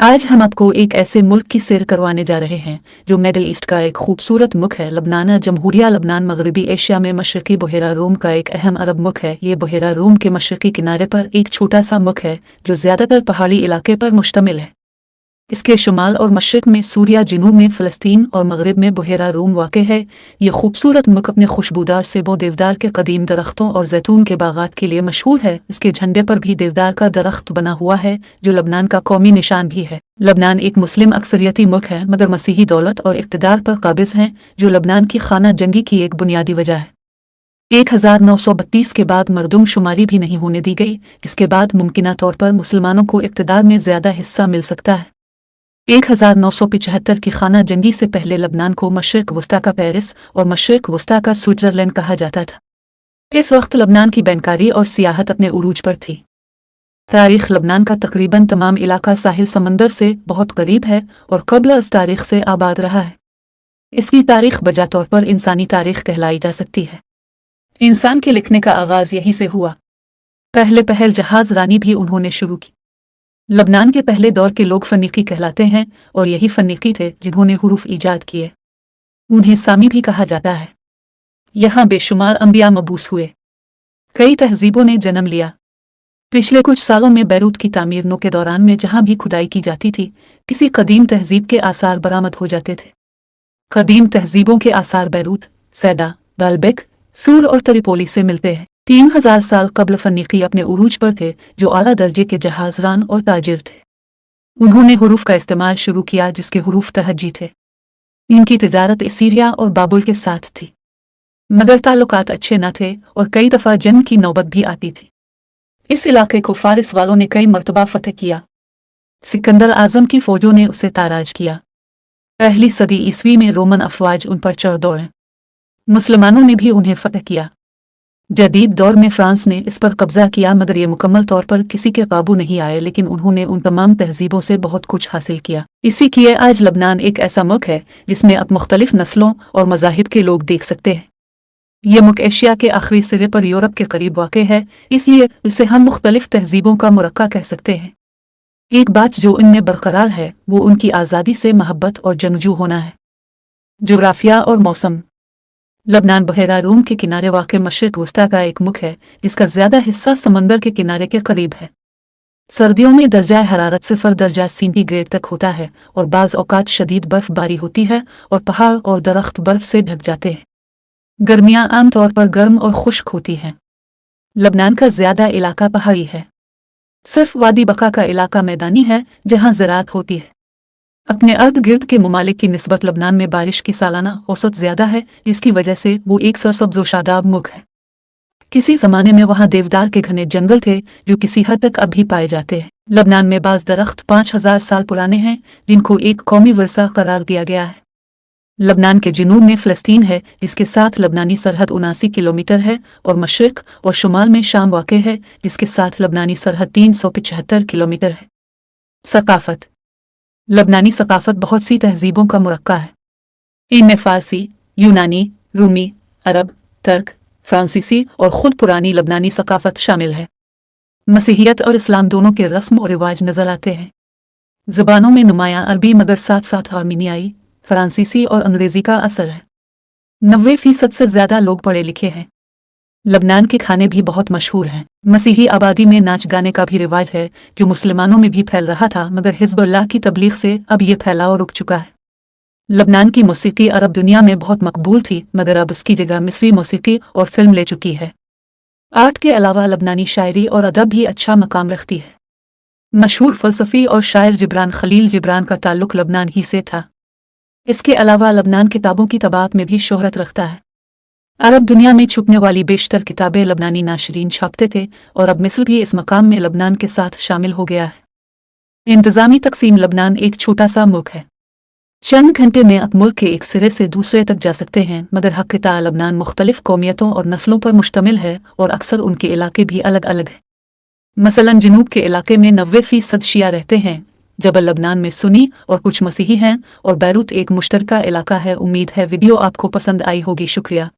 आज हम आपको एक ऐसे मुल्क की सैर करवाने जा रहे हैं जो मिडल ईस्ट का एक खूबसूरत मुल्क है। लबनान जमहूरिया लबनान मगरबी एशिया में मशरकी बहेरा रूम का एक अहम अरब मुल्क है। ये बहेरा रूम के मशरकी किनारे पर एक छोटा सा मुल्क है जो ज़्यादातर पहाड़ी इलाके पर मुश्तमिल है। इसके शुमाल और मशरक में सूरिया, जनूब में फ़लस्तीन और मगरब में बहेरा रूम वाक़ है। ये खूबसूरत मुल्क अपने खुशबूदार सेबों, देवदार के कदीम दरख्तों और जैतून के बागात के लिए मशहूर है। इसके झंडे पर भी देवदार का दरख्त बना हुआ है जो लबनान का कौमी निशान भी है। लबनान एक मुस्लिम अक्सरियती मुल्क है मगर मसीही दौलत और इक़्तिदार पर काबिज़ हैं जो लबनान की खाना जंगी की एक बुनियादी वजह है। 1932 के बाद मरदूम शुमारी भी नहीं होने दी गई, जिसके बाद मुमकिना तौर पर मुसलमानों को इक़्तिदार में ज़्यादा हिस्सा मिल सकता है। 1975 की खाना जंगी से पहले लबनान को मशरिक़ वस्ता का पेरिस और मशरिक़ वस्ता का स्विट्ज़रलैंड कहा जाता था। इस वक्त लबनान की बैंकारी और सियाहत अपने उरूज पर थी। तारीख़ लबनान का तकरीबन तमाम इलाका साहिल समंदर से बहुत करीब है और क़ब्ल अज़ तारीख़ से आबाद रहा है। इसकी तारीख़ बजा तौर पर इंसानी तारीख़ कहलाई जा सकती है। इंसान के लिखने का आगाज़ यहीं से हुआ। पहल जहाज़ रानी भी उन्होंने शुरू की। लबनान के पहले दौर के लोग फ़नीकी कहलाते हैं और यही फ़नीकी थे जिन्होंने हुरूफ ईजाद किए। उन्हें सामी भी कहा जाता है। यहाँ बेशुमार अंबिया मबूस हुए, कई तहज़ीबों ने जन्म लिया। पिछले कुछ सालों में बैरूत की तामीर के दौरान में जहाँ भी खुदाई की जाती थी, किसी कदीम तहज़ीब के आसार बरामद हो जाते थे। कदीम तहज़ीबों के आसार बैरूत, सैदा, बाल्बेक, सूर और त्रिपोली से मिलते हैं। 3000 साल कबल फ़नीकी अपने उरूज पर थे जो आला दर्जे के जहाज़रान और ताजिर थे। उन्होंने हुरूफ का इस्तेमाल शुरू किया जिसके हुरूफ तहज्जी थे। इनकी तिजारत सीरिया और बाबुल के साथ थी मगर ताल्लुकात अच्छे न थे और कई दफ़ा जंग की नौबत भी आती थी। इस इलाके को फारिस वालों ने कई मरतबा फतह किया। सिकंदर आज़म की फ़ौजों ने उसे ताराज किया। पहली सदी ईस्वी में रोमन अफवाज उन पर चढ़ दौड़े। मुसलमानों ने भी उन्हें फतह किया। जदीद दौर में फ़्रांस ने इस पर कब्ज़ा किया मगर ये मुकम्मल तौर पर किसी के काबू नहीं आए, लेकिन उन्होंने उन तमाम तहज़ीबों से बहुत कुछ हासिल किया। इसी किए आज लबनान एक ऐसा मुल्क है जिसमें अब मुख्तलिफ नस्लों और मज़ाहिब के लोग देख सकते हैं। यह मुल्क एशिया के आखिरी सिरे पर यूरोप के करीब वाक़ है, इसलिए इसे हम मुख्तलिफ तहज़ीबों का मुरक्का कह सकते हैं। एक बात जो इनमें बरकरार है वो उनकी आज़ादी से महब्बत और जंगजू होना है। जोग्राफिया और मौसम। लबनान बहेरा रूम के किनारे वाक़ मशरिक़ वस्ता का एक मुल्क है जिसका ज़्यादा हिस्सा समंदर के किनारे के करीब है। सर्दियों में दर्जा हरारत 0 दर्जा सेंटीग्रेड तक होता है और बाज़ औक़ात शदीद बर्फ़बारी होती है और पहाड़ और दरख्त बर्फ़ से ढक जाते हैं। गर्मियाँ आम तौर पर गर्म और खुश्क होती हैं। लबनान का ज़्यादा इलाका पहाड़ी है। सिर्फ वादी बका का इलाका मैदानी है जहाँ ज़राअत होती है। अपने अर्द गिर्द के ममालिक की निस्बत लबनान में बारिश की सालाना औसत ज़्यादा है, जिसकी वजह से वो एक सरसब्ज़ व शादाब मुल्क है। किसी ज़माने में वहाँ देवदार के घने जंगल थे जो किसी हद तक अब भी पाए जाते हैं। लबनान में बाज़ दरख्त 5000 साल पुराने हैं जिनको एक कौमी विरसा करार दिया गया है। लबनान के जनूब में फ़लस्तीन है जिसके साथ लबनानी सरहद 79 किलोमीटर है और मशरिक़ और शुमाल में शाम वाक़ है जिसके साथ लबनानी सरहद 375 किलोमीटर है। सक़ाफ़त। लबनानी सक़ाफ़त बहुत सी तहज़ीबों का मुरक्का है। इनमें फ़ारसी, यूनानी, रूमी, अरब, तर्क, फ्रांसीसी और ख़ुद पुरानी लबनानी सक़ाफ़त शामिल है। मसीहियत और इस्लाम दोनों के रस्म और रिवाज नज़र आते हैं। ज़बानों में नुमायाँ अरबी मगर साथ साथ आर्मीनियाई, फ़्रांसीसी और अंग्रेज़ी का असर है। 90% से ज़्यादा लोग पढ़े लिखे हैं। लबनान के खाने भी बहुत मशहूर हैं। मसीही आबादी में नाच गाने का भी रिवाज है जो मुसलमानों में भी फैल रहा था मगर हिज़्बुल्लाह की तबलीग से अब ये फैलाव रुक चुका है। लबनान की मौसीकी अरब दुनिया में बहुत मकबूल थी मगर अब इसकी जगह मिस्री मौसीकी और फिल्म ले चुकी है। आर्ट के अलावा लबनानी शायरी और अदब भी अच्छा मकाम रखती है। मशहूर फ़लसफ़ी और शायर जिब्रान खलील जिब्रान का ताल्लुक़ लबनान ही से था। इसके अलावा लबनान किताबों की तबाअत में भी शोहरत रखता है। अरब दुनिया में छुपने वाली बेशतर किताबें लबनानी नाशरीन छापते थे और अब मिस्र भी इस मकाम में लबनान के साथ शामिल हो गया है। इंतज़ामी तकसीम लबनान एक छोटा सा मुल्क है। चंद घंटे में आप मुल्क के एक सिरे से दूसरे तक जा सकते हैं मगर हक़ीक़त लबनान मुख्तलिफ कौमियतों और नस्लों पर मुश्तमिल है और अक्सर उनके इलाके भी अलग अलग हैं। मसलन जनूब के इलाके में 90% शिया रहते हैं, जबल लबनान में सुन्नी और कुछ मसीही हैं और बैरूत एक मुश्तरका इलाका है। उम्मीद है वीडियो आपको पसंद आई होगी। शुक्रिया।